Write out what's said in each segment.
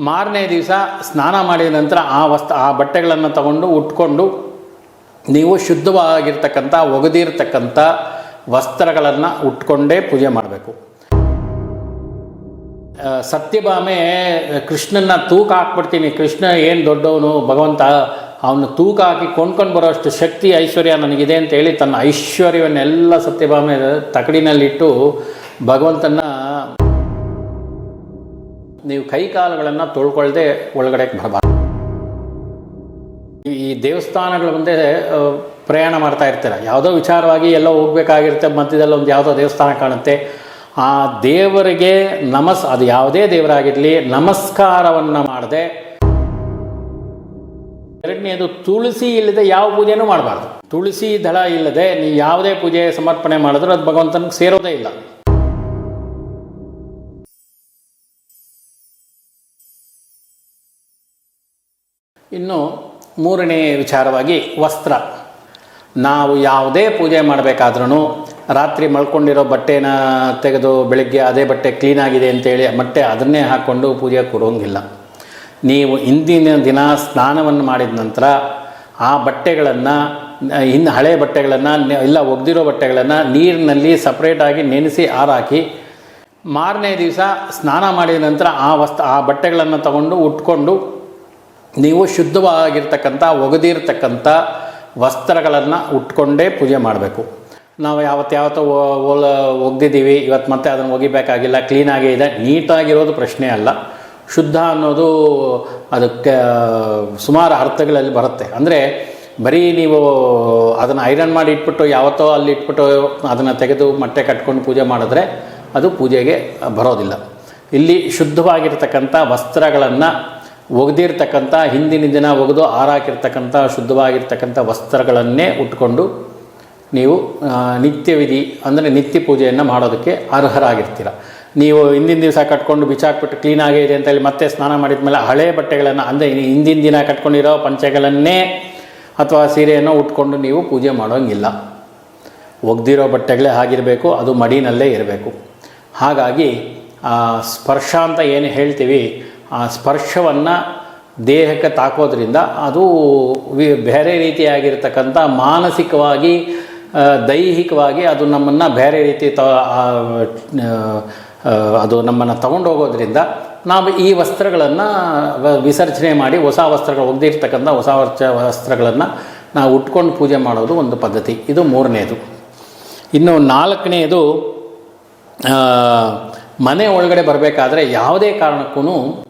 ಮಾರನೇ ದಿವಸ ಸ್ನಾನ ಮಾಡಿದ ನಂತರ ಆ ಬಟ್ಟೆಗಳನ್ನು ತಗೊಂಡು ಉಟ್ಕೊಂಡು ನೀವು ಶುದ್ಧವಾಗಿರ್ತಕ್ಕಂಥ ಒಗೆದಿರ್ತಕ್ಕಂಥ ವಸ್ತ್ರಗಳನ್ನು ಉಟ್ಕೊಂಡೇ ಪೂಜೆ ಮಾಡಬೇಕು. ಸತ್ಯಭಾಮೆ ಕೃಷ್ಣನ ತೂಕ ಹಾಕ್ಬಿಡ್ತೀನಿ, ಕೃಷ್ಣ ಏನು ದೊಡ್ಡವನು ಭಗವಂತ, ಅವನು ತೂಕ ಹಾಕಿ ಕೊಂಡ್ಕೊಂಡು ಬರೋಷ್ಟು ಶಕ್ತಿ ಐಶ್ವರ್ಯ ನನಗಿದೆ ಅಂತೇಳಿ ತನ್ನ ಐಶ್ವರ್ಯವನ್ನೆಲ್ಲ ಸತ್ಯಭಾಮೆ ತಕಡಿನಲ್ಲಿಟ್ಟು ಭಗವಂತನ ನೀವು ಕೈಕಾಲುಗಳನ್ನು ತೊಳ್ಕೊಳ್ದೆ ಒಳಗಡೆ ಬರಬಾರ್ದು. ಈ ದೇವಸ್ಥಾನಗಳ ಮುಂದೆ ಪ್ರಯಾಣ ಮಾಡ್ತಾ ಇರ್ತೀರ, ಯಾವುದೋ ವಿಚಾರವಾಗಿ ಎಲ್ಲೋ ಹೋಗ್ಬೇಕಾಗಿರುತ್ತೆ, ಮಧ್ಯದಲ್ಲಿ ಒಂದು ಯಾವುದೋ ದೇವಸ್ಥಾನ ಕಾಣುತ್ತೆ, ಆ ದೇವರಿಗೆ ಅದು ಯಾವುದೇ ದೇವರಾಗಿರಲಿ ನಮಸ್ಕಾರವನ್ನು ಮಾಡದೆ, ಎರಡನೇದು ತುಳಸಿ ಇಲ್ಲದೆ ಯಾವ ಪೂಜೆನೂ ಮಾಡಬಾರ್ದು. ತುಳಸಿ ದಳ ಇಲ್ಲದೆ ನೀವು ಯಾವುದೇ ಪೂಜೆ ಸಮರ್ಪಣೆ ಮಾಡಿದ್ರೂ ಅದು ಭಗವಂತನಿಗೆ ಸೇರೋದೇ ಇಲ್ಲ. ಇನ್ನು ಮೂರನೇ ವಿಚಾರವಾಗಿ ವಸ್ತ್ರ. ನಾವು ಯಾವುದೇ ಪೂಜೆ ಮಾಡಬೇಕಾದ್ರೂ ರಾತ್ರಿ ಮಲ್ಕೊಂಡಿರೋ ಬಟ್ಟೆನ ತೆಗೆದು ಬೆಳಗ್ಗೆ ಅದೇ ಬಟ್ಟೆ ಕ್ಲೀನಾಗಿದೆ ಅಂತೇಳಿ ಬಟ್ಟೆ ಅದನ್ನೇ ಹಾಕ್ಕೊಂಡು ಪೂಜೆ ಕೊಡೋಂಗಿಲ್ಲ. ನೀವು ಇಂದಿನ ದಿನ ಸ್ನಾನವನ್ನು ಮಾಡಿದ ನಂತರ ಆ ಬಟ್ಟೆಗಳನ್ನು ಹಳೆ ಬಟ್ಟೆಗಳನ್ನು ಇಲ್ಲ ಒಗೆದಿರೋ ಬಟ್ಟೆಗಳನ್ನು ನೀರಿನಲ್ಲಿ ಸಪ್ರೇಟಾಗಿ ನೆನೆಸಿ ಆರಾಕಿ ಮಾರನೇ ದಿವಸ ಸ್ನಾನ ಮಾಡಿದ ನಂತರ ಆ ಬಟ್ಟೆಗಳನ್ನು ತಗೊಂಡು ಉಟ್ಕೊಂಡು ನೀವು ಶುದ್ಧವಾಗಿರ್ತಕ್ಕಂಥ ಒಗೆದಿರ್ತಕ್ಕಂಥ ವಸ್ತ್ರಗಳನ್ನು ಉಟ್ಕೊಂಡೇ ಪೂಜೆ ಮಾಡಬೇಕು. ನಾವು ಯಾವತ್ತೋ ಒಗೆದಿದ್ದೀವಿ, ಇವತ್ತು ಮತ್ತೆ ಅದನ್ನು ಒಗಿಬೇಕಾಗಿಲ್ಲ, ಕ್ಲೀನಾಗೇ ಇದೆ, ನೀಟಾಗಿರೋದು ಪ್ರಶ್ನೆ ಅಲ್ಲ. ಶುದ್ಧ ಅನ್ನೋದು ಅದಕ್ಕೆ ಸುಮಾರು ಅರ್ಥಗಳಲ್ಲಿ ಬರುತ್ತೆ. ಅಂದರೆ ಬರೀ ನೀವು ಅದನ್ನು ಐರನ್ ಮಾಡಿ ಇಟ್ಬಿಟ್ಟು ಯಾವತ್ತೋ ಅಲ್ಲಿ ಇಟ್ಬಿಟ್ಟು ಅದನ್ನು ತೆಗೆದು ಮೊಟ್ಟೆ ಕಟ್ಕೊಂಡು ಪೂಜೆ ಮಾಡಿದ್ರೆ ಅದು ಪೂಜೆಗೆ ಬರೋದಿಲ್ಲ. ಇಲ್ಲಿ ಶುದ್ಧವಾಗಿರ್ತಕ್ಕಂಥ ವಸ್ತ್ರಗಳನ್ನು ಒಗೆದಿರ್ತಕ್ಕಂಥ ಹಿಂದಿನ ದಿನ ಒಗೆದು ಆರಾಕಿರ್ತಕ್ಕಂಥ ಶುದ್ಧವಾಗಿರ್ತಕ್ಕಂಥ ವಸ್ತ್ರಗಳನ್ನೇ ಉಟ್ಕೊಂಡು ನೀವು ನಿತ್ಯ ವಿಧಿ ಅಂದರೆ ನಿತ್ಯ ಪೂಜೆಯನ್ನು ಮಾಡೋದಕ್ಕೆ ಅರ್ಹರಾಗಿರ್ತೀರ. ನೀವು ಹಿಂದಿನ ದಿವಸ ಕಟ್ಕೊಂಡು ಬಿಚ್ಚಾಕ್ಬಿಟ್ಟು ಕ್ಲೀನಾಗೇ ಇದೆ ಅಂತೇಳಿ ಮತ್ತೆ ಸ್ನಾನ ಮಾಡಿದ ಮೇಲೆ ಹಳೆ ಬಟ್ಟೆಗಳನ್ನು ಅಂದರೆ ಹಿಂದಿನ ದಿನ ಕಟ್ಕೊಂಡಿರೋ ಪಂಚೆಗಳನ್ನೇ ಅಥವಾ ಸೀರೆಯನ್ನು ಉಟ್ಕೊಂಡು ನೀವು ಪೂಜೆ ಮಾಡೋಂಗಿಲ್ಲ. ಒಗೆದಿರೋ ಬಟ್ಟೆಗಳೇ ಆಗಿರಬೇಕು, ಅದು ಮಡಿನಲ್ಲೇ ಇರಬೇಕು. ಹಾಗಾಗಿ ಸ್ಪರ್ಶ ಅಂತ ಏನು ಹೇಳ್ತೀವಿ, ಆ ಸ್ಪರ್ಶವನ್ನು ದೇಹಕ್ಕೆ ತಾಕೋದ್ರಿಂದ ಅದು ಬೇರೆ ರೀತಿಯಾಗಿರ್ತಕ್ಕಂಥ ಮಾನಸಿಕವಾಗಿ ದೈಹಿಕವಾಗಿ ಅದು ನಮ್ಮನ್ನು ಬೇರೆ ರೀತಿ ಅದು ನಮ್ಮನ್ನು ತಗೊಂಡು ಹೋಗೋದ್ರಿಂದ ನಾವು ಈ ವಸ್ತ್ರಗಳನ್ನು ವಿಸರ್ಜನೆ ಮಾಡಿ ಹೊಸ ವಸ್ತ್ರಗಳು ಒಗೆದಿರ್ತಕ್ಕಂಥ ಹೊಸ ವಸ್ತ್ರಗಳನ್ನು ನಾವು ಉಟ್ಕೊಂಡು ಪೂಜೆ ಮಾಡೋದು ಒಂದು ಪದ್ಧತಿ. ಇದು ಮೂರನೇದು. ಇನ್ನು ನಾಲ್ಕನೆಯದು, ಮನೆ ಒಳಗಡೆ ಬರಬೇಕಾದ್ರೆ ಯಾವುದೇ ಕಾರಣಕ್ಕೂ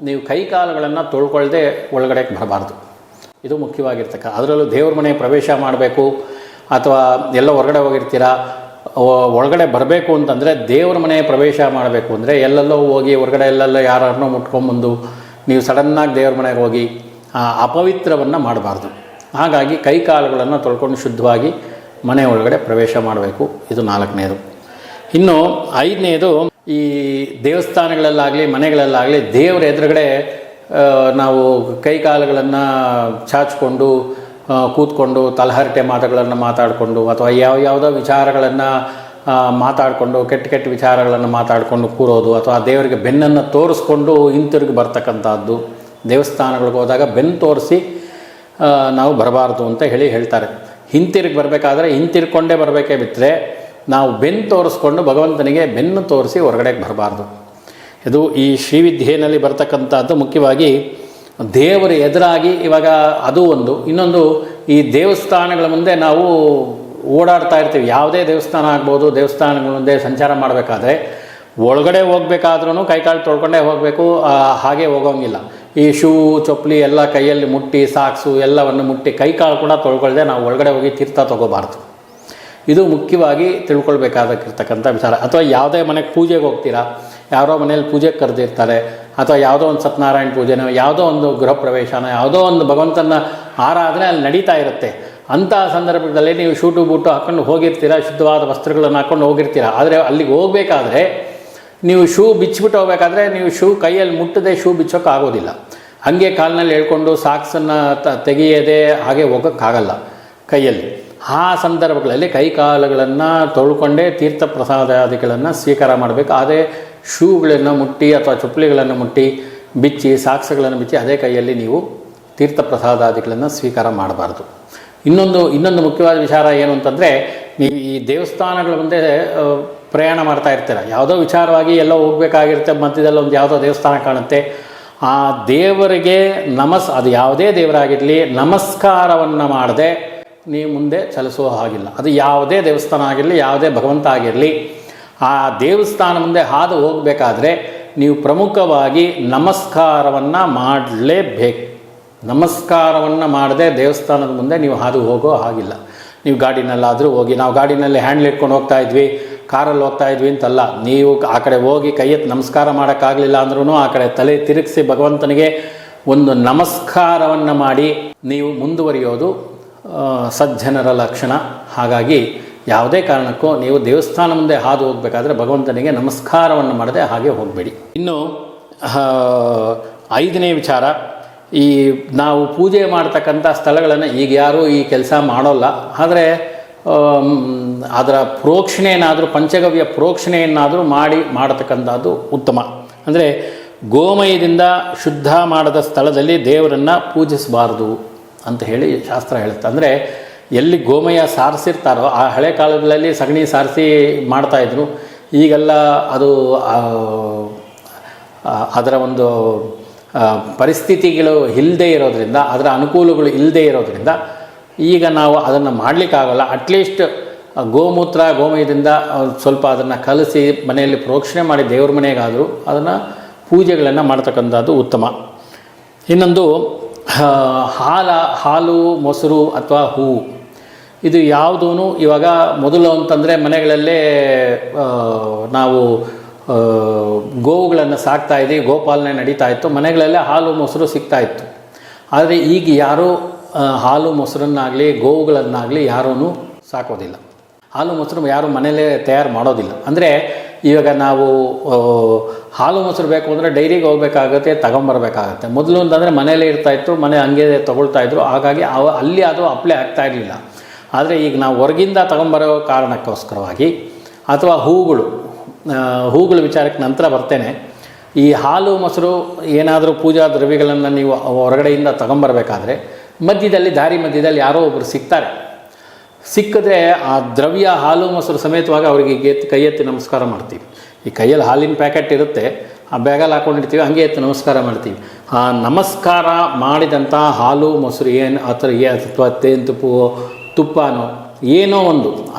ನೀವು ಕೈಕಾಲುಗಳನ್ನು ತೊಳ್ಕೊಳ್ದೆ ಒಳಗಡೆ ಬರಬಾರ್ದು. ಇದು ಮುಖ್ಯವಾಗಿರ್ತಕ್ಕ. ಅದರಲ್ಲೂ ದೇವ್ರ ಮನೆ ಪ್ರವೇಶ ಮಾಡಬೇಕು ಅಥವಾ ಎಲ್ಲ ಹೊರಗಡೆ ಹೋಗಿರ್ತೀರಾ, ಒಳಗಡೆ ಬರಬೇಕು ಅಂತಂದರೆ ದೇವ್ರ ಮನೆ ಪ್ರವೇಶ ಮಾಡಬೇಕು ಅಂದರೆ ಎಲ್ಲೆಲ್ಲೋ ಹೋಗಿ ಹೊರಗಡೆ ಎಲ್ಲೆಲ್ಲೋ ಯಾರನ್ನೋ ಮುಟ್ಕೊಂಬಂದು ನೀವು ಸಡನ್ನಾಗಿ ದೇವ್ರ ಮನೆಗೆ ಹೋಗಿ ಅಪವಿತ್ರವನ್ನು ಮಾಡಬಾರ್ದು. ಹಾಗಾಗಿ ಕೈಕಾಲುಗಳನ್ನು ತೊಳ್ಕೊಂಡು ಶುದ್ಧವಾಗಿ ಮನೆ ಒಳಗಡೆ ಪ್ರವೇಶ ಮಾಡಬೇಕು. ಇದು ನಾಲ್ಕನೇದು. ಇನ್ನು ಐದನೇದು, ಈ ದೇವಸ್ಥಾನಗಳಲ್ಲಾಗಲಿ ಮನೆಗಳಲ್ಲಾಗಲಿ ದೇವರ ಎದುರುಗಡೆ ನಾವು ಕೈಕಾಲುಗಳನ್ನು ಚಾಚಿಕೊಂಡು ಕೂತ್ಕೊಂಡು ತಲಹರಟೆ ಮಾತುಗಳನ್ನು ಮಾತಾಡಿಕೊಂಡು ಅಥವಾ ಯಾವುದೋ ವಿಚಾರಗಳನ್ನು ಮಾತಾಡಿಕೊಂಡು ಕೆಟ್ಟ ವಿಚಾರಗಳನ್ನು ಮಾತಾಡಿಕೊಂಡು ಕೂರೋದು ಅಥವಾ ದೇವರಿಗೆ ಬೆನ್ನನ್ನು ತೋರಿಸ್ಕೊಂಡು ಹಿಂತಿರುಗಿ ಬರ್ತಕ್ಕಂಥದ್ದು. ದೇವಸ್ಥಾನಗಳಿಗೆ ಹೋದಾಗ ಬೆನ್ನು ತೋರಿಸಿ ನಾವು ಬರಬಾರ್ದು ಅಂತ ಹೇಳ್ತಾರೆ. ಹಿಂತಿರುಗಿ ಬರಬೇಕಾದ್ರೆ ಹಿಂತಿರ್ಕೊಂಡೇ ಬರಬೇಕೇ ಬಿಟ್ಟರೆ ನಾವು ಬೆನ್ನು ತೋರಿಸ್ಕೊಂಡು ಭಗವಂತನಿಗೆ ಬೆನ್ನು ತೋರಿಸಿ ಹೊರಗಡೆಗೆ ಬರಬಾರ್ದು. ಇದು ಈ ಶ್ರೀವಿದ್ಯೆಯಲ್ಲಿ ಬರ್ತಕ್ಕಂಥದ್ದು. ಮುಖ್ಯವಾಗಿ ದೇವರ ಎದುರಾಗಿ ಇವಾಗ ಅದು ಒಂದು. ಇನ್ನೊಂದು, ಈ ದೇವಸ್ಥಾನಗಳ ಮುಂದೆ ನಾವು ಓಡಾಡ್ತಾ ಇರ್ತೀವಿ. ಯಾವುದೇ ದೇವಸ್ಥಾನ ಆಗ್ಬೋದು, ದೇವಸ್ಥಾನಗಳ ಮುಂದೆ ಸಂಚಾರ ಮಾಡಬೇಕಾದ್ರೆ ಒಳಗಡೆ ಹೋಗ್ಬೇಕಾದ್ರೂ ಕೈಕಾಲು ತೊಳ್ಕೊಂಡೇ ಹೋಗಬೇಕು, ಹಾಗೆ ಹೋಗೋಂಗಿಲ್ಲ. ಈ ಶೂ ಚಪ್ಪಲಿ ಎಲ್ಲ ಕೈಯಲ್ಲಿ ಮುಟ್ಟಿ, ಸಾಕ್ಸು ಎಲ್ಲವನ್ನು ಮುಟ್ಟಿ ಕೈಕಾಲು ಕೂಡ ತೊಳ್ಕೊಳ್ದೆ ನಾವು ಒಳಗಡೆ ಹೋಗಿ ತೀರ್ಥ ತೊಗೋಬಾರ್ದು. ಇದು ಮುಖ್ಯವಾಗಿ ತಿಳ್ಕೊಳ್ಬೇಕಾಗಿರ್ತಕ್ಕಂಥ ವಿಚಾರ. ಅಥವಾ ಯಾವುದೇ ಮನೆಗೆ ಪೂಜೆಗೆ ಹೋಗ್ತೀರಾ, ಯಾರೋ ಮನೇಲಿ ಪೂಜೆಗೆ ಕರೆದಿರ್ತಾರೆ, ಅಥವಾ ಯಾವುದೋ ಒಂದು ಸತ್ಯನಾರಾಯಣ ಪೂಜೆನೋ ಯಾವುದೋ ಒಂದು ಗೃಹ ಪ್ರವೇಶನೋ ಯಾವುದೋ ಒಂದು ಭಗವಂತನ ಆರಾಧನೆ ಅಲ್ಲಿ ನಡೀತಾ ಇರುತ್ತೆ. ಅಂಥ ಸಂದರ್ಭದಲ್ಲಿ ನೀವು ಶೂಟು ಬೂಟು ಹಾಕ್ಕೊಂಡು ಹೋಗಿರ್ತೀರ, ಶುದ್ಧವಾದ ವಸ್ತ್ರಗಳನ್ನು ಹಾಕ್ಕೊಂಡು ಹೋಗಿರ್ತೀರ. ಆದರೆ ಅಲ್ಲಿಗೆ ಹೋಗಬೇಕಾದ್ರೆ ನೀವು ಶೂ ಬಿಚ್ಚಿಬಿಟ್ಟು ಹೋಗಬೇಕಾದ್ರೆ ನೀವು ಶೂ ಕೈಯಲ್ಲಿ ಮುಟ್ಟದೆ ಶೂ ಬಿಚ್ಚೋಕ್ಕಾಗೋದಿಲ್ಲ. ಹಾಗೆ ಕಾಲಿನಲ್ಲಿ ಹೇಳ್ಕೊಂಡು ಸಾಕ್ಸನ್ನು ತೆಗೆಯದೆ ಹಾಗೆ ಹೋಗೋಕ್ಕಾಗಲ್ಲ ಕೈಯಲ್ಲಿ. ಆ ಸಂದರ್ಭಗಳಲ್ಲಿ ಕೈಕಾಲುಗಳನ್ನು ತೊಳ್ಕೊಂಡೇ ತೀರ್ಥ ಪ್ರಸಾದಾದಿಗಳನ್ನು ಸ್ವೀಕಾರ ಮಾಡಬೇಕು. ಆದರೆ ಶೂಗಳನ್ನು ಮುಟ್ಟಿ ಅಥವಾ ಚಪ್ಪಲಿಗಳನ್ನು ಮುಟ್ಟಿ ಬಿಚ್ಚಿ ಸಾಕ್ಷ್ಯಗಳನ್ನು ಬಿಚ್ಚಿ ಅದೇ ಕೈಯಲ್ಲಿ ನೀವು ತೀರ್ಥ ಪ್ರಸಾದಾದಿಗಳನ್ನು ಸ್ವೀಕಾರ ಮಾಡಬಾರ್ದು. ಇನ್ನೊಂದು ಮುಖ್ಯವಾದ ವಿಚಾರ ಏನು ಅಂತಂದರೆ, ನೀವು ಈ ದೇವಸ್ಥಾನಗಳ ಮುಂದೆ ಪ್ರಯಾಣ ಮಾಡ್ತಾ ಇರ್ತೀರ, ಯಾವುದೋ ವಿಚಾರವಾಗಿ ಎಲ್ಲೋ ಹೋಗಬೇಕಾಗಿರುತ್ತೆ, ಮಧ್ಯದಲ್ಲಿ ಒಂದು ಯಾವುದೋ ದೇವಸ್ಥಾನ ಕಾಣುತ್ತೆ, ಆ ದೇವರಿಗೆ ಅದು ಯಾವುದೇ ದೇವರಾಗಿರಲಿ ನಮಸ್ಕಾರವನ್ನು ಮಾಡದೆ ನೀವು ಮುಂದೆ ಚಲಿಸುವ ಹಾಗಿಲ್ಲ. ಅದು ಯಾವುದೇ ದೇವಸ್ಥಾನ ಆಗಿರಲಿ, ಯಾವುದೇ ಭಗವಂತ ಆಗಿರಲಿ, ಆ ದೇವಸ್ಥಾನ ಮುಂದೆ ಹಾದು ಹೋಗಬೇಕಾದ್ರೆ ನೀವು ಪ್ರಮುಖವಾಗಿ ನಮಸ್ಕಾರವನ್ನು ಮಾಡಲೇಬೇಕು. ನಮಸ್ಕಾರವನ್ನು ಮಾಡದೆ ದೇವಸ್ಥಾನದ ಮುಂದೆ ನೀವು ಹಾದು ಹೋಗೋ ಹಾಗಿಲ್ಲ. ನೀವು ಗಾಡಿನಲ್ಲಾದರೂ ಹೋಗಿ, ನಾವು ಗಾಡಿನಲ್ಲಿ ಹ್ಯಾಂಡ್ಲ್ ಇಟ್ಕೊಂಡು ಹೋಗ್ತಾ ಇದ್ವಿ, ಕಾರಲ್ಲಿ ಹೋಗ್ತಾ ಇದ್ವಿ ಅಂತಲ್ಲ, ನೀವು ಆ ಕಡೆ ಹೋಗಿ ಕೈ ಎತ್ತಿ ನಮಸ್ಕಾರ ಮಾಡೋಕ್ಕಾಗಲಿಲ್ಲ ಅಂದ್ರೂ ಆ ಕಡೆ ತಲೆ ತಿರುಗಿಸಿ ಭಗವಂತನಿಗೆ ಒಂದು ನಮಸ್ಕಾರವನ್ನು ಮಾಡಿ ನೀವು ಮುಂದುವರಿಯೋದು ಸಜ್ಜನರ ಲಕ್ಷಣ. ಹಾಗಾಗಿ ಯಾವುದೇ ಕಾರಣಕ್ಕೂ ನೀವು ದೇವಸ್ಥಾನ ಮುಂದೆ ಹಾದು ಹೋಗಬೇಕಾದ್ರೆ ಭಗವಂತನಿಗೆ ನಮಸ್ಕಾರವನ್ನು ಮಾಡದೆ ಹಾಗೆ ಹೋಗಬೇಡಿ. ಇನ್ನು 5ನೇ ವಿಚಾರ, ಈ ನಾವು ಪೂಜೆ ಮಾಡ್ತಕ್ಕಂಥ ಸ್ಥಳಗಳನ್ನು ಈಗ ಯಾರೂ ಈ ಕೆಲಸ ಮಾಡೋಲ್ಲ. ಆದರೆ ಅದರ ಪ್ರೋಕ್ಷಣೆಯನ್ನಾದರೂ, ಪಂಚಗವ್ಯ ಪ್ರೋಕ್ಷಣೆಯನ್ನಾದರೂ ಮಾಡತಕ್ಕಂಥದ್ದು ಉತ್ತಮ. ಅಂದರೆ ಗೋಮಯದಿಂದ ಶುದ್ಧ ಮಾಡದ ಸ್ಥಳದಲ್ಲಿ ದೇವರನ್ನು ಪೂಜಿಸಬಾರ್ದು ಅಂತ ಹೇಳಿ ಶಾಸ್ತ್ರ ಹೇಳುತ್ತೆ. ಅಂದರೆ ಎಲ್ಲಿ ಗೋಮಯ ಸಾರಿಸಿರ್ತಾರೋ, ಆ ಹಳೆ ಕಾಲಗಳಲ್ಲಿ ಸಗಣಿ ಸಾರಿಸಿ ಮಾಡ್ತಾಯಿದ್ರು. ಈಗೆಲ್ಲ ಅದು ಅದರ ಒಂದು ಪರಿಸ್ಥಿತಿಗಳು ಇಲ್ಲದೇ ಇರೋದರಿಂದ, ಅದರ ಅನುಕೂಲಗಳು ಇಲ್ಲದೇ ಇರೋದರಿಂದ ಈಗ ನಾವು ಅದನ್ನು ಮಾಡಲಿಕ್ಕಾಗಲ್ಲ. ಅಟ್ಲೀಸ್ಟ್ ಗೋಮೂತ್ರ ಗೋಮಯದಿಂದ ಸ್ವಲ್ಪ ಅದನ್ನು ಕಲಸಿ ಮನೆಯಲ್ಲಿ ಪ್ರೋಕ್ಷಣೆ ಮಾಡಿ ದೇವ್ರ ಮನೆಗಾದರೂ ಅದನ್ನು ಪೂಜೆಗಳನ್ನು ಮಾಡ್ತಕ್ಕಂಥದ್ದು ಉತ್ತಮ. ಇನ್ನೊಂದು ಹಾಲು, ಮೊಸರು ಅಥವಾ ಹೂವು, ಇದು ಯಾವುದೂ ಇವಾಗ ಮೊದಲು ಅಂತಂದರೆ ಮನೆಗಳಲ್ಲೇ ನಾವು ಗೋವುಗಳನ್ನು ಸಾಕ್ತಾಯಿದ್ವಿ, ಗೋಪಾಲನೆ ನಡೀತಾ ಇತ್ತು, ಮನೆಗಳಲ್ಲೇ ಹಾಲು ಮೊಸರು ಸಿಗ್ತಾಯಿತ್ತು. ಆದರೆ ಈಗ ಯಾರೂ ಹಾಲು ಮೊಸರನ್ನಾಗಲಿ ಗೋವುಗಳನ್ನಾಗಲಿ ಯಾರೂ ಸಾಕೋದಿಲ್ಲ. ಹಾಲು ಮೊಸರು ಯಾರೂ ಮನೆಯಲ್ಲೇ ತಯಾರು ಮಾಡೋದಿಲ್ಲ. ಅಂದರೆ ಇವಾಗ ನಾವು ಹಾಲು ಮೊಸರು ಬೇಕು ಅಂದರೆ ಡೈರಿಗೆ ಹೋಗಬೇಕಾಗತ್ತೆ, ತಗೊಂಬರ್ಬೇಕಾಗತ್ತೆ. ಮೊದಲು ಅಂತಂದರೆ ಮನೆಯಲ್ಲೇ ಇರ್ತಾಯಿತ್ತು, ಮನೆ ಹಂಗೆ ತೊಗೊಳ್ತಾಯಿದ್ರು, ಹಾಗಾಗಿ ಅಲ್ಲಿ ಅದು ಅಪ್ಲೈ ಆಗ್ತಾ ಇರಲಿಲ್ಲ. ಆದರೆ ಈಗ ನಾವು ಹೊರಗಿಂದ ತಗೊಂಬರೋ ಕಾರಣಕ್ಕೋಸ್ಕರವಾಗಿ, ಅಥವಾ ಹೂಗಳು ವಿಚಾರಕ್ಕೆ ನಂತರ ಬರ್ತೇನೆ. ಈ ಹಾಲು ಮೊಸರು ಏನಾದರೂ ಪೂಜಾ ದ್ರವ್ಯಗಳನ್ನು ನೀವು ಹೊರಗಡೆಯಿಂದ ತಗೊಂಬರ್ಬೇಕಾದ್ರೆ ದಾರಿ ಮಧ್ಯದಲ್ಲಿ ಯಾರೋ ಒಬ್ಬರು ಸಿಗ್ತಾರೆ. ಸಿಕ್ಕಿದ್ರೆ ಆ ದ್ರವ್ಯ ಹಾಲು ಮೊಸರು ಸಮೇತವಾಗಿ ಅವರಿಗೆ ಕೈ ಎತ್ತಿ ನಮಸ್ಕಾರ ಮಾಡ್ತೀವಿ. ಈ ಕೈಯಲ್ಲಿ ಹಾಲಿನ ಪ್ಯಾಕೆಟ್ ಇರುತ್ತೆ, ಆ ಬ್ಯಾಗಲ್ಲಿ ಹಾಕ್ಕೊಂಡಿರ್ತೀವಿ, ಹಂಗೆ ಎತ್ತಿ ನಮಸ್ಕಾರ ಮಾಡ್ತೀವಿ. ಆ ನಮಸ್ಕಾರ ಮಾಡಿದಂಥ ಹಾಲು ಮೊಸರು ಅಥವಾ ತುಪ್ಪನೋ ಏನೋ ಒಂದು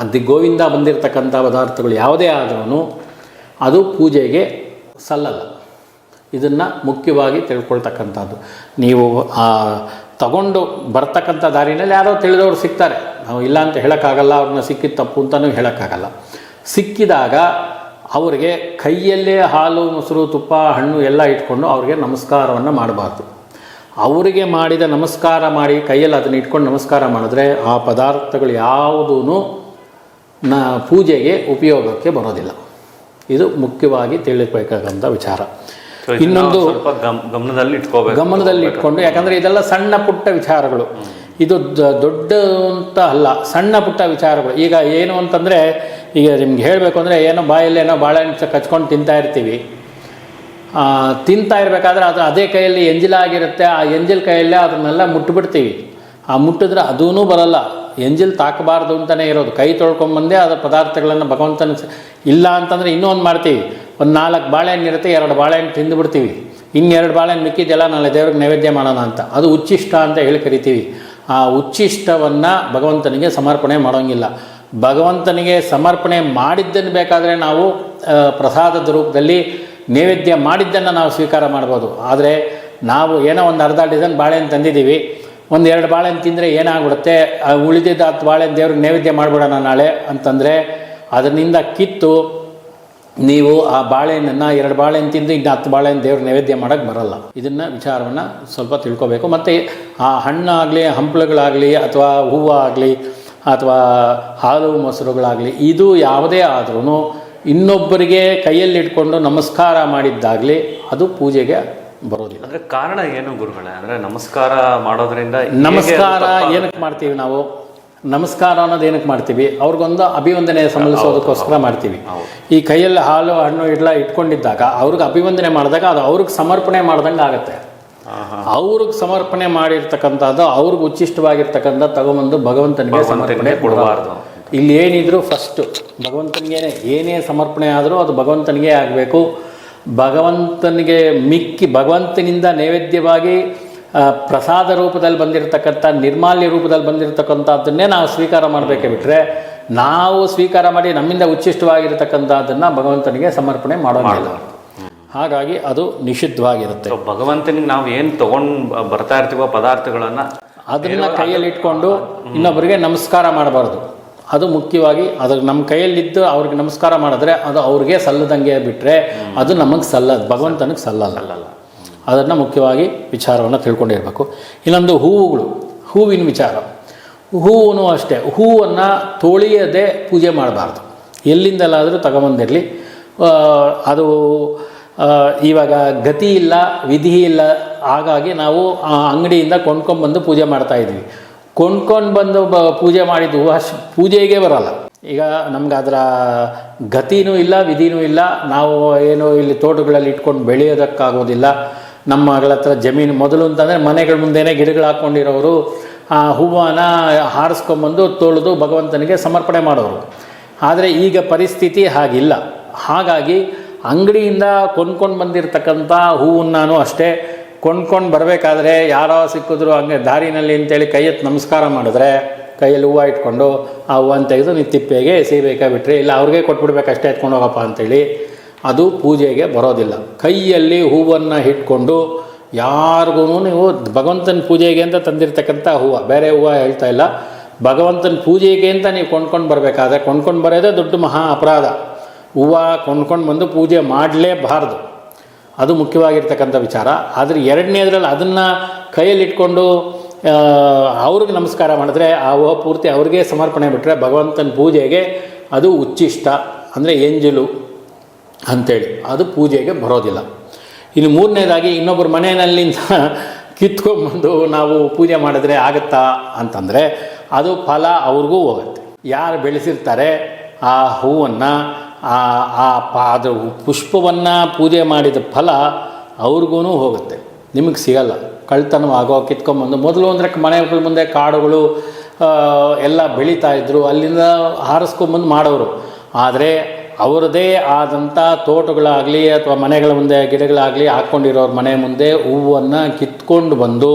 ಗೋವಿಂದ ಬಂದಿರತಕ್ಕಂಥ ಪದಾರ್ಥಗಳು ಯಾವುದೇ ಆದ್ರೂ ಅದು ಪೂಜೆಗೆ ಸಲ್ಲಲ್ಲ. ಇದನ್ನು ಮುಖ್ಯವಾಗಿ ತಿಳ್ಕೊಳ್ತಕ್ಕಂಥದ್ದು. ನೀವು ತಗೊಂಡು ಬರ್ತಕ್ಕಂಥ ದಾರಿನಲ್ಲಿ ಯಾರೋ ತಿಳಿದವರು ಸಿಗ್ತಾರೆ, ನಾವು ಇಲ್ಲ ಅಂತ ಹೇಳೋಕ್ಕಾಗಲ್ಲ, ಅವ್ರನ್ನ ಸಿಕ್ಕಿದ ತಪ್ಪು ಅಂತಲೂ ಹೇಳೋಕ್ಕಾಗಲ್ಲ. ಸಿಕ್ಕಿದಾಗ ಅವರಿಗೆ ಕೈಯಲ್ಲೇ ಹಾಲು ಮೊಸರು ತುಪ್ಪ ಹಣ್ಣು ಎಲ್ಲ ಇಟ್ಕೊಂಡು ಅವ್ರಿಗೆ ನಮಸ್ಕಾರವನ್ನು ಮಾಡಬಾರ್ದು. ಅವರಿಗೆ ಮಾಡಿದ ನಮಸ್ಕಾರ ಮಾಡಿ ಕೈಯಲ್ಲಿ ಅದನ್ನು ಇಟ್ಕೊಂಡು ನಮಸ್ಕಾರ ಮಾಡಿದ್ರೆ ಆ ಪದಾರ್ಥಗಳು ಯಾವುದೂ ಪೂಜೆಗೆ ಉಪಯೋಗಕ್ಕೆ ಬರೋದಿಲ್ಲ. ಇದು ಮುಖ್ಯವಾಗಿ ತಿಳಿಬೇಕಾದಂಥ ವಿಚಾರ. ಇನ್ನೊಂದು ಗಮನದಲ್ಲಿ ಇಟ್ಕೊಂಡು, ಯಾಕಂದರೆ ಇದೆಲ್ಲ ಸಣ್ಣ ಪುಟ್ಟ ವಿಚಾರಗಳು, ಇದು ದೊಡ್ಡ ಅಂತ ಅಲ್ಲ, ಸಣ್ಣ ಪುಟ್ಟ ವಿಚಾರಗಳು. ಈಗ ಏನು ಅಂತಂದರೆ, ಈಗ ನಿಮ್ಗೆ ಹೇಳಬೇಕು ಅಂದರೆ, ಏನೋ ಬಾಯಲ್ಲಿ ಏನೋ ಬಾಳೆಹಣ್ಣು ಕಚ್ಕೊಂಡು ತಿಂತಾ ಇರ್ತೀವಿ. ತಿಂತಾ ಇರಬೇಕಾದ್ರೆ ಅದು ಅದೇ ಕೈಯಲ್ಲಿ ಎಂಜಿಲಾಗಿರುತ್ತೆ, ಆ ಎಂಜಿಲ್ ಕೈಯಲ್ಲೇ ಅದನ್ನೆಲ್ಲ ಮುಟ್ಬಿಡ್ತೀವಿ. ಆ ಮುಟ್ಟಿದ್ರೆ ಅದೂ ಬರಲ್ಲ, ಎಂಜಿಲ್ ತಾಕಬಾರ್ದು ಅಂತಲೇ ಇರೋದು. ಕೈ ತೊಳ್ಕೊಂಬಂದೇ ಅದರ ಪದಾರ್ಥಗಳನ್ನು ಭಗವಂತನ ಇಲ್ಲ ಅಂತಂದರೆ ಇನ್ನೊಂದು ಮಾಡ್ತೀವಿ. ಒಂದು 4 ಬಾಳೆಹಣ್ಣು ಇರುತ್ತೆ, 2 ಬಾಳೆಹಣ್ಣು ತಿಂದುಬಿಡ್ತೀವಿ, ಇನ್ನೆರಡು ಬಾಳೆಹಣ್ಣು ಮಿಕ್ಕಿದೆಲ್ಲ ನಾಳೆ ದೇವ್ರಿಗೆ ನೈವೇದ್ಯ ಮಾಡೋಣ ಅಂತ. ಅದು ಉಚ್ಚಿಷ್ಟ ಅಂತ ಹೇಳಿ ಕರಿತೀವಿ. ಆ ಉಚ್ಚಿಷ್ಟವನ್ನು ಭಗವಂತನಿಗೆ ಸಮರ್ಪಣೆ ಮಾಡೋಂಗಿಲ್ಲ. ಭಗವಂತನಿಗೆ ಸಮರ್ಪಣೆ ಮಾಡಿದ್ದನ್ನು ಬೇಕಾದರೆ ನಾವು ಪ್ರಸಾದದ ರೂಪದಲ್ಲಿ ನೈವೇದ್ಯ ಮಾಡಿದ್ದನ್ನು ನಾವು ಸ್ವೀಕಾರ ಮಾಡ್ಬೋದು. ಆದರೆ ನಾವು ಏನೋ ಒಂದು ಅರ್ಧ ಡಜನ್ ಬಾಳೆಹಣ್ಣು ತಂದಿದ್ದೀವಿ, 1-2 ಬಾಳೆಹಣ್ಣು ತಿಂದರೆ ಏನಾಗ್ಬಿಡುತ್ತೆ, ಉಳಿದಿದ್ದ 10 ಬಾಳೆಹಣ್ಣು ದೇವ್ರಿಗೆ ನೈವೇದ್ಯ ಮಾಡಿಬಿಡೋಣ ನಾಳೆ ಅಂತಂದರೆ, ಅದರಿಂದ ಕಿತ್ತು ನೀವು ಆ ಬಾಳೆಹಣ್ಣನ್ನು 2 ಬಾಳೆಹಣ್ಣು ತಿಂದು ಇನ್ನು 10 ಬಾಳೆಹಣ್ಣು ದೇವ್ರಿಗೆ ನೈವೇದ್ಯ ಮಾಡೋಕ್ಕೆ ಬರಲ್ಲ. ಇದನ್ನು ವಿಚಾರವನ್ನು ಸ್ವಲ್ಪ ತಿಳ್ಕೊಬೇಕು. ಮತ್ತು ಆ ಹಣ್ಣಾಗಲಿ, ಹಂಪಲುಗಳಾಗಲಿ, ಅಥವಾ ಹೂವು ಆಗಲಿ, ಅಥವಾ ಹಾಲು ಮೊಸರುಗಳಾಗಲಿ, ಇದು ಯಾವುದೇ ಆದ್ರೂ ಇನ್ನೊಬ್ಬರಿಗೆ ಕೈಯಲ್ಲಿ ಇಟ್ಕೊಂಡು ನಮಸ್ಕಾರ ಮಾಡಿದ್ದಾಗಲಿ ಅದು ಪೂಜೆಗೆ ಬರೋದಿಲ್ಲ. ಅಂದರೆ ಕಾರಣ ಏನು ಗುರುಗಳೇ? ಅಂದರೆ ನಮಸ್ಕಾರ ಮಾಡೋದ್ರಿಂದ ನಮಸ್ಕಾರ ಏನಕ್ಕೆ ಮಾಡ್ತೀವಿ ನಾವು? ನಮಸ್ಕಾರ ಅನ್ನೋದು ಏನಕ್ಕೆ ಮಾಡ್ತೀವಿ? ಅವ್ರಿಗೊಂದು ಅಭಿವಂದನೆ ಸಲ್ಲಿಸೋದಕ್ಕೋಸ್ಕರ ಮಾಡ್ತೀವಿ. ಈ ಕೈಯಲ್ಲಿ ಹಾಲು ಹಣ್ಣು ಇಟ್ಕೊಂಡಿದ್ದಾಗ ಅವ್ರಿಗೆ ಅಭಿವಂದನೆ ಮಾಡಿದಾಗ ಅದು ಅವ್ರಿಗೆ ಸಮರ್ಪಣೆ ಮಾಡ್ದಂಗೆ ಆಗುತ್ತೆ. ಅವ್ರಿಗೆ ಸಮರ್ಪಣೆ ಮಾಡಿರ್ತಕ್ಕಂಥದ್ದು ಅವ್ರಿಗೆ ಉಚ್ಚಿಷ್ಟವಾಗಿರ್ತಕ್ಕಂಥ ತಗೊಂಬಂದು ಭಗವಂತನಿಗೆ ಸಮರ್ಪಣೆ ಕೊಡಬಾರ್ದು. ಇಲ್ಲಿ ಏನಿದ್ರು ಫಸ್ಟು ಭಗವಂತನಿಗೆ ಏನೇ ಸಮರ್ಪಣೆ ಆದರೂ ಅದು ಭಗವಂತನಿಗೆ ಆಗಬೇಕು. ಭಗವಂತನಿಗೆ ಭಗವಂತನಿಂದ ನೈವೇದ್ಯವಾಗಿ ಪ್ರಸಾದ ರೂಪದಲ್ಲಿ ಬಂದಿರತಕ್ಕಂಥ ನಿರ್ಮಾಲ್ಯ ರೂಪದಲ್ಲಿ ಬಂದಿರತಕ್ಕಂಥದ್ದನ್ನೇ ನಾವು ಸ್ವೀಕಾರ ಮಾಡಬೇಕೇ ಬಿಟ್ಟರೆ ನಾವು ಸ್ವೀಕಾರ ಮಾಡಿ ನಮ್ಮಿಂದ ಉಚ್ಚಿಷ್ಟವಾಗಿರ್ತಕ್ಕಂಥದ್ದನ್ನು ಭಗವಂತನಿಗೆ ಸಮರ್ಪಣೆ ಮಾಡೋದಿಲ್ಲ. ಹಾಗಾಗಿ ಅದು ನಿಷಿದ್ಧವಾಗಿರುತ್ತೆ. ಭಗವಂತನಿಗೆ ನಾವು ಏನು ತೊಗೊಂಡು ಬರ್ತಾ ಇರ್ತೀವೋ ಪದಾರ್ಥಗಳನ್ನು ಅದನ್ನು ಕೈಯಲ್ಲಿ ಇಟ್ಕೊಂಡು ಇನ್ನೊಬ್ಬರಿಗೆ ನಮಸ್ಕಾರ ಮಾಡಬಾರ್ದು. ಅದು ಮುಖ್ಯವಾಗಿ ಅದು ನಮ್ಮ ಕೈಯಲ್ಲಿದ್ದು ಅವ್ರಿಗೆ ನಮಸ್ಕಾರ ಮಾಡಿದ್ರೆ ಅದು ಅವ್ರಿಗೆ ಸಲ್ಲದಂಗೆ ಬಿಟ್ಟರೆ ಅದು ನಮಗೆ ಸಲ್ಲದು, ಭಗವಂತನಿಗೆ ಸಲ್ಲಲ್ಲ. ಅದನ್ನು ಮುಖ್ಯವಾಗಿ ವಿಚಾರವನ್ನು ತಿಳ್ಕೊಂಡಿರಬೇಕು. ಇನ್ನೊಂದು ಹೂವಿನ ವಿಚಾರ. ಹೂವು ಅಷ್ಟೇ, ಹೂವನ್ನು ತೊಳೆಯದೆ ಪೂಜೆ ಮಾಡಬಾರ್ದು. ಎಲ್ಲಿಂದಲಾದರೂ ತಗೊಂಬಂದಿರಲಿ. ಅದು ಇವಾಗ ಗತಿ ಇಲ್ಲ, ವಿಧಿ ಇಲ್ಲ. ಹಾಗಾಗಿ ನಾವು ಆ ಅಂಗಡಿಯಿಂದ ಕೊಂಡ್ಕೊಂಡ್ಬಂದು ಪೂಜೆ ಮಾಡ್ತಾಯಿದ್ವಿ. ಕೊಂಡ್ಕೊಂಡು ಬಂದು ಪೂಜೆ ಮಾಡಿದ್ದು ಪೂಜೆಗೆ ಬರೋಲ್ಲ. ಈಗ ನಮ್ಗೆ ಅದರ ಗತಿನೂ ಇಲ್ಲ, ವಿಧಿನೂ ಇಲ್ಲ. ನಾವು ಏನು ಇಲ್ಲಿ ತೋಟಗಳಲ್ಲಿ ಇಟ್ಕೊಂಡು ಬೆಳೆಯೋದಕ್ಕಾಗೋದಿಲ್ಲ. ನಮ್ಮ ಮಗಳ ಹತ್ರ ಜಮೀನು ಮೊದಲು ಅಂತಂದರೆ ಮನೆಗಳ ಮುಂದೆನೇ ಗಿಡಗಳು ಹಾಕ್ಕೊಂಡಿರೋರು ಆ ಹೂವನ್ನು ಹಾರಿಸ್ಕೊಂಬಂದು ತೊಳೆದು ಭಗವಂತನಿಗೆ ಸಮರ್ಪಣೆ ಮಾಡೋರು. ಆದರೆ ಈಗ ಪರಿಸ್ಥಿತಿ ಹಾಗಿಲ್ಲ. ಹಾಗಾಗಿ ಅಂಗಡಿಯಿಂದ ಕೊಂಡ್ಕೊಂಡು ಬಂದಿರತಕ್ಕಂಥ ಹೂವನ್ನು ಅಷ್ಟೇ ಕೊಂಡ್ಕೊಂಡು ಬರಬೇಕಾದ್ರೆ ಯಾರೋ ಸಿಕ್ಕಿದ್ರು ಹಂಗೆ ದಾರಿನಲ್ಲಿ ಅಂತೇಳಿ ಕೈ ಎತ್ತಿ ನಮಸ್ಕಾರ ಮಾಡಿದ್ರೆ ಕೈಯಲ್ಲಿ ಹೂವು ಇಟ್ಕೊಂಡು ಆ ಹೂವನ್ನು ತೆಗೆದು ನೀವು ತಿಪ್ಪೆಗೆ ಎಸಿಬೇಕಾಗ್ಬಿಟ್ರೆ ಇಲ್ಲ ಅವ್ರಿಗೆ ಕೊಟ್ಬಿಡ್ಬೇಕು ಅಷ್ಟೇ ಎತ್ಕೊಂಡು ಹೋಗಪ್ಪ ಅಂಥೇಳಿ ಅದು ಪೂಜೆಗೆ ಬರೋದಿಲ್ಲ. ಕೈಯಲ್ಲಿ ಹೂವನ್ನು ಇಟ್ಕೊಂಡು ಯಾರಿಗೂ ನೀವು ಭಗವಂತನ ಪೂಜೆಗೆ ಅಂತ ತಂದಿರ್ತಕ್ಕಂಥ ಹೂವು, ಬೇರೆ ಹೂವು ಹೇಳ್ತಾ ಇಲ್ಲ, ಭಗವಂತನ ಪೂಜೆಗೆ ಅಂತ ನೀವು ಕೊಂಡ್ಕೊಂಡು ಬರಬೇಕಾದ್ರೆ ಕೊಂಡ್ಕೊಂಡು ಬರೋದೇ ದೊಡ್ಡ ಮಹಾ ಅಪರಾಧ. ಹೂವು ಕೊಂಡ್ಕೊಂಡು ಬಂದು ಪೂಜೆ ಮಾಡಲೇಬಾರ್ದು. ಅದು ಮುಖ್ಯವಾಗಿರ್ತಕ್ಕಂಥ ವಿಚಾರ. ಆದರೆ ಎರಡನೇದ್ರಲ್ಲಿ ಅದನ್ನು ಕೈಯಲ್ಲಿ ಇಟ್ಕೊಂಡು ಅವ್ರಿಗೆ ನಮಸ್ಕಾರ ಮಾಡಿದ್ರೆ ಆ ಹೂವು ಪೂರ್ತಿ ಅವ್ರಿಗೆ ಸಮರ್ಪಣೆ ಬಿಟ್ಟರೆ ಭಗವಂತನ ಪೂಜೆಗೆ ಅದು ಉಚ್ಚಿಷ್ಟ, ಅಂದರೆ ಎಂಜಲು ಅಂಥೇಳಿ ಅದು ಪೂಜೆಗೆ ಬರೋದಿಲ್ಲ. ಇನ್ನು ಮೂರನೇದಾಗಿ ಇನ್ನೊಬ್ಬರ ಮನೆಯಲ್ಲಿಂದ ಕಿತ್ಕೊಂಡ್ಬಂದು ನಾವು ಪೂಜೆ ಮಾಡಿದ್ರೆ ಆಗುತ್ತಾ ಅಂತಂದರೆ ಅದು ಫಲ ಅವ್ರಿಗೂ ಹೋಗುತ್ತೆ. ಯಾರು ಬೆಳೆಸಿರ್ತಾರೆ ಆ ಹೂವನ್ನು ಅದು ಪುಷ್ಪವನ್ನು ಪೂಜೆ ಮಾಡಿದ ಫಲ ಅವ್ರಿಗೂ ಹೋಗುತ್ತೆ, ನಿಮಗೆ ಸಿಗಲ್ಲ. ಕಳ್ತನವಾಗೋ ಕಿತ್ಕೊಂಬಂದು ಮೊದಲು ಅಂದರೆ ಮನೆಗಳ ಮುಂದೆ ಕಾಡುಗಳು ಎಲ್ಲ ಬೆಳೀತಾಯಿದ್ರು, ಅಲ್ಲಿಂದ ಹಾರಿಸ್ಕೊಂಬಂದು ಮಾಡೋರು. ಆದರೆ ಅವರದೇ ಆದಂಥ ತೋಟಗಳಾಗಲಿ ಅಥವಾ ಮನೆಗಳ ಮುಂದೆ ಗಿಡಗಳಾಗಲಿ ಹಾಕ್ಕೊಂಡಿರೋರ ಮನೆ ಮುಂದೆ ಹೂವನ್ನು ಕಿತ್ಕೊಂಡು ಬಂದು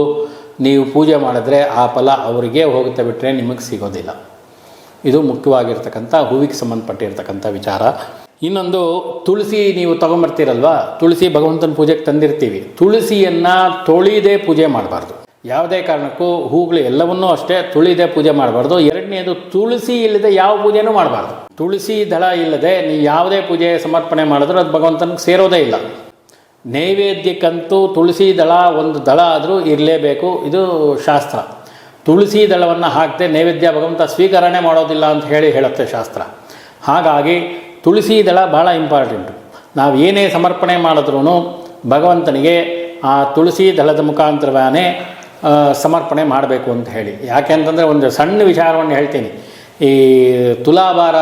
ನೀವು ಪೂಜೆ ಮಾಡಿದ್ರೆ ಆ ಫಲ ಅವರಿಗೆ ಹೋಗುತ್ತೆ ಬಿಟ್ಟರೆ ನಿಮಗೆ ಸಿಗೋದಿಲ್ಲ. ಇದು ಮುಖ್ಯವಾಗಿರ್ತಕ್ಕಂಥ ಹೂವಿಗೆ ಸಂಬಂಧಪಟ್ಟಿರ್ತಕ್ಕಂಥ ವಿಚಾರ. ಇನ್ನೊಂದು ತುಳಸಿ ನೀವು ತೊಗೊಂಬರ್ತೀರಲ್ವ, ತುಳಸಿ ಭಗವಂತನ ಪೂಜೆಗೆ ತಂದಿರ್ತೀವಿ. ತುಳಸಿಯನ್ನು ತೊಳಿದೇ ಪೂಜೆ ಮಾಡಬಾರ್ದು. ಯಾವುದೇ ಕಾರಣಕ್ಕೂ ಹೂಗಳು ಎಲ್ಲವನ್ನೂ ಅಷ್ಟೇ ತುಳಿದೇ ಪೂಜೆ ಮಾಡಬಾರ್ದು. ಎರಡನೇದು ತುಳಸಿ ಇಲ್ಲದೆ ಯಾವ ಪೂಜೆನೂ ಮಾಡಬಾರ್ದು. ತುಳಸಿ ದಳ ಇಲ್ಲದೆ ನೀವು ಯಾವುದೇ ಪೂಜೆ ಸಮರ್ಪಣೆ ಮಾಡಿದ್ರೂ ಅದು ಭಗವಂತನಿಗೆ ಸೇರೋದೇ ಇಲ್ಲ. ನೈವೇದ್ಯಕ್ಕಂತೂ ತುಳಸಿ ದಳ ಒಂದು ದಳ ಆದರೂ ಇರಲೇಬೇಕು, ಇದು ಶಾಸ್ತ್ರ. ತುಳಸಿ ದಳವನ್ನು ಹಾಕದೆ ನೈವೇದ್ಯ ಭಗವಂತ ಸ್ವೀಕರಣೆ ಮಾಡೋದಿಲ್ಲ ಅಂತ ಹೇಳುತ್ತೆ ಶಾಸ್ತ್ರ. ಹಾಗಾಗಿ ತುಳಸಿ ದಳ ಭಾಳ ಇಂಪಾರ್ಟೆಂಟು. ನಾವು ಏನೇ ಸಮರ್ಪಣೆ ಮಾಡಿದ್ರೂ ಭಗವಂತನಿಗೆ ಆ ತುಳಸಿ ದಳದ ಮುಖಾಂತರವೇ ಸಮರ್ಪಣೆ ಮಾಡಬೇಕು ಅಂತ ಹೇಳಿ. ಯಾಕೆ ಅಂತಂದರೆ ಒಂದು ಸಣ್ಣ ವಿಚಾರವನ್ನು ಹೇಳ್ತೀನಿ. ಈ ತುಲಾಭಾರ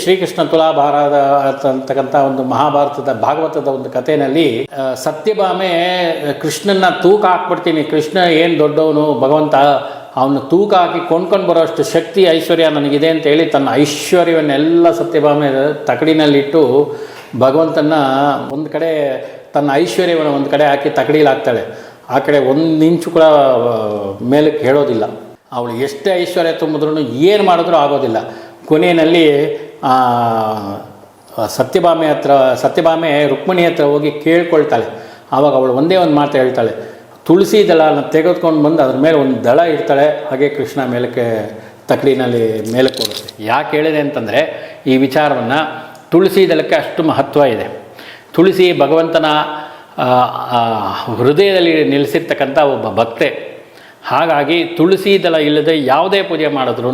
ಶ್ರೀಕೃಷ್ಣ ತುಲಾಭಾರದ ಅಂತಕ್ಕಂಥ ಒಂದು ಮಹಾಭಾರತದ ಭಾಗವತದ ಒಂದು ಕಥೆಯಲ್ಲಿ ಸತ್ಯಭಾಮೆ ಕೃಷ್ಣನ ತೂಕ ಹಾಕ್ಬಿಡ್ತೀನಿ, ಕೃಷ್ಣ ಏನು ದೊಡ್ಡವನು ಭಗವಂತ, ಅವನು ತೂಕ ಹಾಕಿ ಕೊಂಡ್ಕೊಂಡು ಬರೋಷ್ಟು ಶಕ್ತಿ ಐಶ್ವರ್ಯ ನನಗಿದೆ ಅಂತೇಳಿ ತನ್ನ ಐಶ್ವರ್ಯವನ್ನೆಲ್ಲ ಸತ್ಯಭಾಮೆ ತಕಡಿನಲ್ಲಿಟ್ಟು ಭಗವಂತನ ಒಂದು ಕಡೆ ತನ್ನ ಐಶ್ವರ್ಯವನ್ನು ಒಂದು ಕಡೆ ಹಾಕಿ ತಕಡೀಲಿ ಹಾಕ್ತಾಳೆ. ಆ ಕಡೆ ಒಂದು ಇಂಚು ಕೂಡ ಮೇಲಕ್ಕೆ ಹೇಳೋದಿಲ್ಲ. ಅವಳು ಎಷ್ಟೇ ಐಶ್ವರ್ಯ ತುಂಬಿದ್ರೂ ಏನು ಮಾಡಿದ್ರೂ ಆಗೋದಿಲ್ಲ. ಕೊನೆಯಲ್ಲಿ ಸತ್ಯಭಾಮೆ ರುಕ್ಮಿಣಿ ಹತ್ರ ಹೋಗಿ ಕೇಳ್ಕೊಳ್ತಾಳೆ. ಆವಾಗ ಅವಳು ಒಂದೇ ಒಂದು ಮಾತು ಹೇಳ್ತಾಳೆ, ತುಳಸಿ ದಳನ ತೆಗೆದುಕೊಂಡು ಬಂದು ಅದ್ರ ಮೇಲೆ ಒಂದು ದಳ ಇಡ್ತಾಳೆ, ಹಾಗೆ ಕೃಷ್ಣ ಮೇಲಕ್ಕೆ ತಕಡಿನಲ್ಲಿ ಮೇಲಕ್ಕೆ ಹೋಗುತ್ತೆ. ಯಾಕೆ ಹೇಳಿದೆ ಅಂತಂದರೆ ಈ ವಿಚಾರವನ್ನು ತುಳಸಿ ದಳಕ್ಕೆ ಅಷ್ಟು ಮಹತ್ವ ಇದೆ. ತುಳಸಿ ಭಗವಂತನ ಹೃದಯದಲ್ಲಿ ನೆಲೆಸಿರ್ತಕ್ಕಂಥ ಒಬ್ಬ ಭಕ್ತೆ. ಹಾಗಾಗಿ ತುಳಸಿ ದಳ ಇಲ್ಲದೆ ಯಾವುದೇ ಪೂಜೆ ಮಾಡಿದ್ರೂ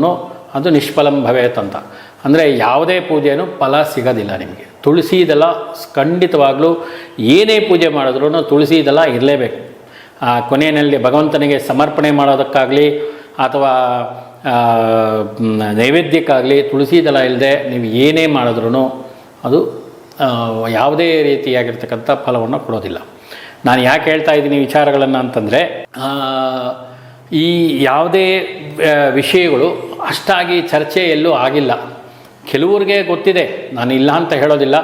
ಅದು ನಿಷ್ಫಲಂ ಭವೇತ್ ಅಂತ. ಅಂದರೆ ಯಾವುದೇ ಪೂಜೆನೂ ಫಲ ಸಿಗೋದಿಲ್ಲ ನಿಮಗೆ. ತುಳಸಿ ದಳ ಖಂಡಿತವಾಗಲೂ ಏನೇ ಪೂಜೆ ಮಾಡಿದ್ರೂ ತುಳಸಿ ದಳ ಇರಲೇಬೇಕು. ಕೊನೆಯಲ್ಲಿ ಭಗವಂತನಿಗೆ ಸಮರ್ಪಣೆ ಮಾಡೋದಕ್ಕಾಗಲಿ ಅಥವಾ ನೈವೇದ್ಯಕ್ಕಾಗಲಿ ತುಳಸಿ ದಳ ಇಲ್ಲದೆ ನೀವು ಏನೇ ಮಾಡಿದ್ರೂ ಅದು ಯಾವುದೇ ರೀತಿಯಾಗಿರ್ತಕ್ಕಂಥ ಫಲವನ್ನು ಕೊಡೋದಿಲ್ಲ. ನಾನು ಯಾಕೆ ಹೇಳ್ತಾ ಇದ್ದೀನಿ ವಿಚಾರಗಳನ್ನು ಅಂತಂದರೆ, ಈ ಯಾವುದೇ ವಿಷಯಗಳು ಅಷ್ಟಾಗಿ ಚರ್ಚೆ ಎಲ್ಲೂ ಆಗಿಲ್ಲ. ಕೆಲವ್ರಿಗೆ ಗೊತ್ತಿದೆ, ನಾನು ಇಲ್ಲ ಅಂತ ಹೇಳೋದಿಲ್ಲ,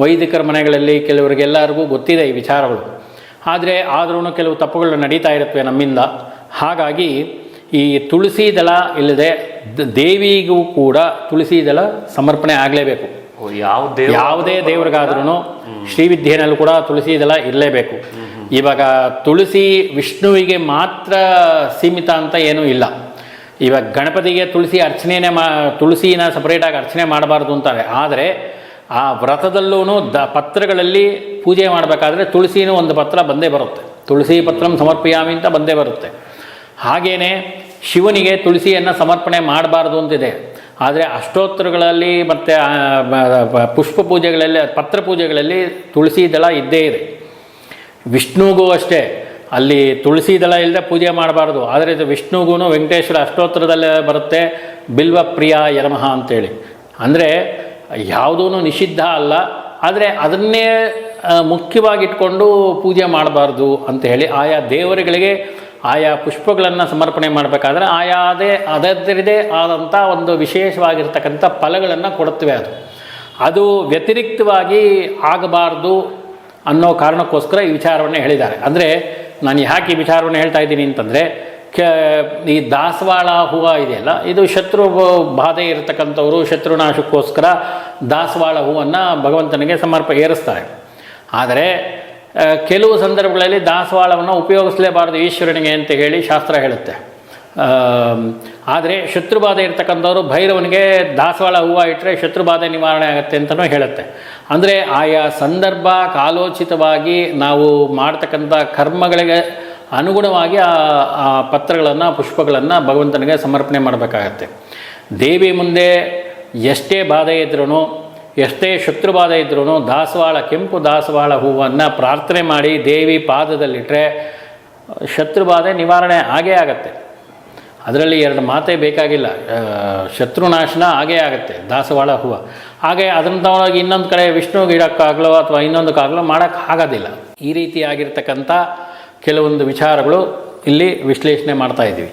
ವೈದಿಕರ ಮನೆಗಳಲ್ಲಿ ಕೆಲವರಿಗೆಲ್ಲರಿಗೂ ಗೊತ್ತಿದೆ ಈ ವಿಚಾರಗಳು. ಆದ್ರೂ ಕೆಲವು ತಪ್ಪುಗಳು ನಡೀತಾ ಇರುತ್ತವೆ ನಮ್ಮಿಂದ. ಹಾಗಾಗಿ ಈ ತುಳಸಿ ದಳ ಇಲ್ಲದೆ ದೇವಿಗೂ ಕೂಡ ತುಳಸಿ ದಳ ಸಮರ್ಪಣೆ ಆಗಲೇಬೇಕು. ಯಾವುದೇ ದೇವರಿಗಾದ್ರೂ ಶ್ರೀವಿದ್ಯೆನಲ್ಲೂ ಕೂಡ ತುಳಸಿ ದಳ ಇರಲೇಬೇಕು. ಇವಾಗ ತುಳಸಿ ವಿಷ್ಣುವಿಗೆ ಮಾತ್ರ ಸೀಮಿತ ಅಂತ ಏನೂ ಇಲ್ಲ. ಇವಾಗ ಗಣಪತಿಗೆ ತುಳಸಿ ಅರ್ಚನೆನೇ ತುಳಸಿನ ಸಪ್ರೇಟಾಗಿ ಅರ್ಚನೆ ಮಾಡಬಾರ್ದು ಅಂತಾರೆ. ಆದರೆ ಆ ವ್ರತದಲ್ಲೂ ಪತ್ರಗಳಲ್ಲಿ ಪೂಜೆ ಮಾಡಬೇಕಾದ್ರೆ ತುಳಸಿನೂ ಒಂದು ಪತ್ರ ಬಂದೇ ಬರುತ್ತೆ. ತುಳಸಿ ಪತ್ರಂ ಸಮರ್ಪಯಾಮಿ ಅಂತ ಬಂದೇ ಬರುತ್ತೆ. ಹಾಗೆಯೇ ಶಿವನಿಗೆ ತುಳಸಿಯನ್ನು ಸಮರ್ಪಣೆ ಮಾಡಬಾರ್ದು ಅಂತಿದೆ. ಆದರೆ ಅಷ್ಟೋತ್ತರಗಳಲ್ಲಿ ಮತ್ತು ಪುಷ್ಪ ಪೂಜೆಗಳಲ್ಲಿ, ಪತ್ರ ಪೂಜೆಗಳಲ್ಲಿ ತುಳಸಿ ದಳ ಇದ್ದೇ ಇದೆ. ವಿಷ್ಣುಗೂ ಅಷ್ಟೇ, ಅಲ್ಲಿ ತುಳಸಿ ದಳ ಇಲ್ಲದೆ ಪೂಜೆ ಮಾಡಬಾರ್ದು. ಆದರೆ ಇದು ವಿಷ್ಣುಗೂ ವೆಂಕಟೇಶ್ವರ ಅಷ್ಟೋತ್ತರದಲ್ಲೇ ಬರುತ್ತೆ, ಬಿಲ್ವ ಪ್ರಿಯ ಯನಮಃ ಅಂತೇಳಿ. ಅಂದರೆ ಯಾವುದೂ ನಿಷಿದ್ಧ ಅಲ್ಲ, ಆದರೆ ಅದನ್ನೇ ಮುಖ್ಯವಾಗಿಟ್ಕೊಂಡು ಪೂಜೆ ಮಾಡಬಾರ್ದು ಅಂತ ಹೇಳಿ ಆಯಾ ದೇವರುಗಳಿಗೆ ಆಯಾ ಪುಷ್ಪಗಳನ್ನು ಸಮರ್ಪಣೆ ಮಾಡಬೇಕಾದ್ರೆ ಅದರದೇ ಆದಂಥ ಒಂದು ವಿಶೇಷವಾಗಿರ್ತಕ್ಕಂಥ ಫಲಗಳನ್ನು ಕೊಡುತ್ತವೆ. ಅದು ವ್ಯತಿರಿಕ್ತವಾಗಿ ಆಗಬಾರ್ದು ಅನ್ನೋ ಕಾರಣಕ್ಕೋಸ್ಕರ ಈ ವಿಚಾರವನ್ನು ಹೇಳಿದ್ದಾರೆ. ಅಂದರೆ ನಾನು ಯಾಕೆ ಈ ವಿಚಾರವನ್ನು ಹೇಳ್ತಾ ಇದ್ದೀನಿ ಅಂತಂದರೆ, ಈ ದಾಸವಾಳ ಹೂವು ಇದೆಯಲ್ಲ, ಇದು ಶತ್ರು ಬಾಧೆ ಇರತಕ್ಕಂಥವರು ಶತ್ರುನಾಶಕ್ಕೋಸ್ಕರ ದಾಸವಾಳ ಹೂವನ್ನು ಭಗವಂತನಿಗೆ ಏರಿಸ್ತಾರೆ. ಆದರೆ ಕೆಲವು ಸಂದರ್ಭಗಳಲ್ಲಿ ದಾಸವಾಳವನ್ನು ಉಪಯೋಗಿಸಲೇಬಾರದು ಈಶ್ವರನಿಗೆ ಅಂತ ಹೇಳಿ ಶಾಸ್ತ್ರ ಹೇಳುತ್ತೆ. ಆದರೆ ಶತ್ರುಬಾಧೆ ಇರ್ತಕ್ಕಂಥವ್ರು ಭೈರವನಿಗೆ ದಾಸವಾಳ ಹೂವು ಇಟ್ಟರೆ ಶತ್ರುಬಾಧೆ ನಿವಾರಣೆ ಆಗುತ್ತೆ ಅಂತಲೂ ಹೇಳುತ್ತೆ. ಅಂದರೆ ಆಯಾ ಸಂದರ್ಭ ಕಾಲೋಚಿತವಾಗಿ ನಾವು ಮಾಡ್ತಕ್ಕಂಥ ಕರ್ಮಗಳಿಗೆ ಅನುಗುಣವಾಗಿ ಆ ಪತ್ರಗಳನ್ನು ಪುಷ್ಪಗಳನ್ನು ಭಗವಂತನಿಗೆ ಸಮರ್ಪಣೆ ಮಾಡಬೇಕಾಗತ್ತೆ. ದೇವಿ ಮುಂದೆ ಎಷ್ಟೇ ಬಾಧೆ ಇದ್ರೂ, ಎಷ್ಟೇ ಶತ್ರುಬಾಧೆ ಇದ್ರೂ ಕೆಂಪು ದಾಸವಾಳ ಹೂವನ್ನು ಪ್ರಾರ್ಥನೆ ಮಾಡಿ ದೇವಿ ಪಾದದಲ್ಲಿಟ್ಟರೆ ಶತ್ರುಬಾಧೆ ನಿವಾರಣೆ ಆಗೇ ಆಗತ್ತೆ. ಅದರಲ್ಲಿ ಎರಡು ಮಾತೇ ಬೇಕಾಗಿಲ್ಲ, ಶತ್ರುನಾಶನ ಆಗೇ ಆಗುತ್ತೆ ದಾಸವಾಳ ಹೂವು. ಹಾಗೆ ಅದನ್ನು ತಗೊಂಡೋಗಿ ಇನ್ನೊಂದು ಕಡೆ ವಿಷ್ಣುವಿಗೆ ಇಡೋಕ್ಕಾಗಲೋ ಅಥವಾ ಇನ್ನೊಂದಕ್ಕಾಗಲೋ ಮಾಡೋಕ್ಕಾಗೋದಿಲ್ಲ. ಈ ರೀತಿಯಾಗಿರ್ತಕ್ಕಂಥ ಕೆಲವೊಂದು ವಿಚಾರಗಳು ಇಲ್ಲಿ ವಿಶ್ಲೇಷಣೆ ಮಾಡ್ತಾ ಇದ್ದೀವಿ.